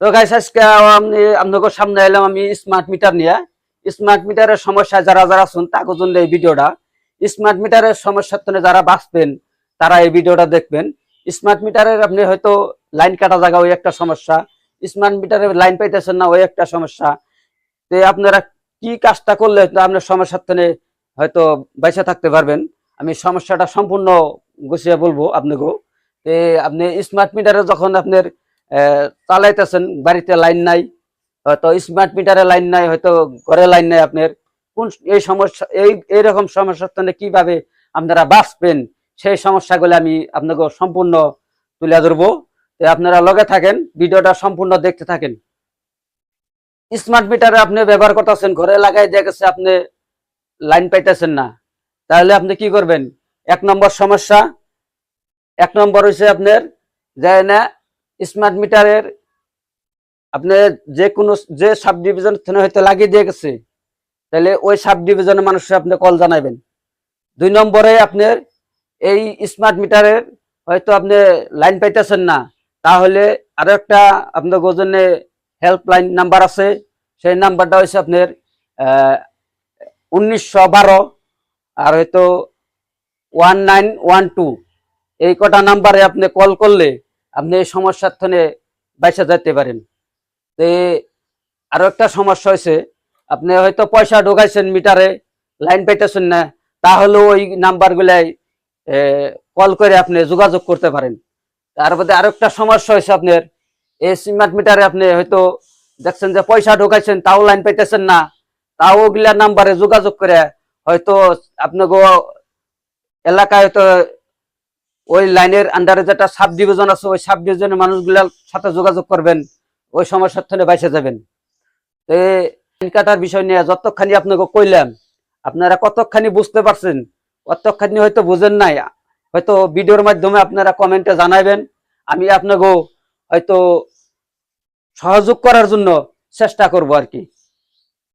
তো গাইস আজকে আমি আপনাদের সামনে এলাম আমি স্মার্ট মিটার নিয়ে। স্মার্ট মিটারের সমস্যা যারা যারা শুন তাদের জন্য এই ভিডিওটা। স্মার্ট মিটারের সমস্যার জন্য যারা বাঁচবেন তারা এই ভিডিওটা দেখবেন। স্মার্ট মিটারের আপনি হয়তো লাইন কাটা জায়গা ওই একটা সমস্যা, স্মার্ট মিটারের লাইন পাইতেছেন না ওই একটা সমস্যা। তো আপনারা কি কাজটা করলে আপনার সমস্যার জন্য হয়তো বেঁচে থাকতে পারবেন, আমি সমস্যাটা সম্পূর্ণ গুছিয়ে বলবো আপনাকে। তো আপনি স্মার্ট মিটারে যখন আপনার চালাইতেছেন, বাড়িতে লাইন নাই, হয়তো স্মার্ট মিটারে লাইন নাই, হয়তো ঘরে লাইন নাই, আপনার কোন এই সমস্যা এইরকম সমস্যার জন্য কিভাবে আপনারা বাঁচবেন সেই সমস্যাগুলো আমি আপনাকে সম্পূর্ণ তুলে ধরবো। আপনারা লগে থাকেন, ভিডিওটা সম্পূর্ণ দেখতে থাকেন। স্মার্ট মিটারে আপনি ব্যবহার করতেছেন, ঘরে লাগাই দিয়ে গেছে, আপনি লাইন পাইতেছেন না, তাহলে আপনি কি করবেন? এক নম্বর সমস্যা, এক নম্বর হচ্ছে আপনার যায় না স্মার্ট মিটারের আপনি যে কোনো যে সাব ডিভিশন হয়তো লাগিয়ে দিয়ে গেছে, তাহলে ওই সাব ডিভিশনের মানুষের আপনি কল জানাবেন। দুই নম্বরে আপনার এই স্মার্ট মিটারের হয়তো আপনি লাইন পাইতেছেন না, তাহলে আরো একটা আপনার গোজনে হেল্পলাইন নাম্বার আছে, সেই নাম্বারটা হচ্ছে আপনার 1912 আর হয়তো 1912। এই কটা নাম্বারে আপনি কল করলে আপনি এই সমস্যার থেকে বাইসে যেতে পারেন। তো আরো একটা সমস্যা হয়েছে, আপনি হয়তো পয়সা ঢোকাইছেন মিটারে, লাইন পাইতেছেন না, তাহলে ওই নাম্বার গুলাই কল করে আপনি যোগাযোগ করতে পারেন। তারপরে আরো একটা সমস্যা হয়েছে, আপনার এই স্মার্ট মিটারে আপনি হয়তো দেখছেন যে পয়সা ঢোকাইছেন, তাও লাইন পাইতেছেন না, তাও ওগুলা নাম্বারে যোগাযোগ করে হয়তো আপনাকে এলাকায় হয়তো ওই লাইনের আন্ডারে যেটা সাব ডিভিশন আছে, ওই সাব ডিভিশনের মানুষগুলার সাথে যোগাযোগ করবেন, ওই সমস্যার থেকে বাইসে যাবেন। তো লাইন কাটার বিষয় নিয়ে যতখানি আপনাকে কইলাম, আপনারা কতখানি বুঝতে পারছেন, কতখানি হয়তো বুঝেন নাই, হয়তো ভিডিওর মাধ্যমে আপনারা কমেন্টে জানাবেন, আমি আপনাকে হয়তো সহযোগ করার জন্য চেষ্টা করব আর কি।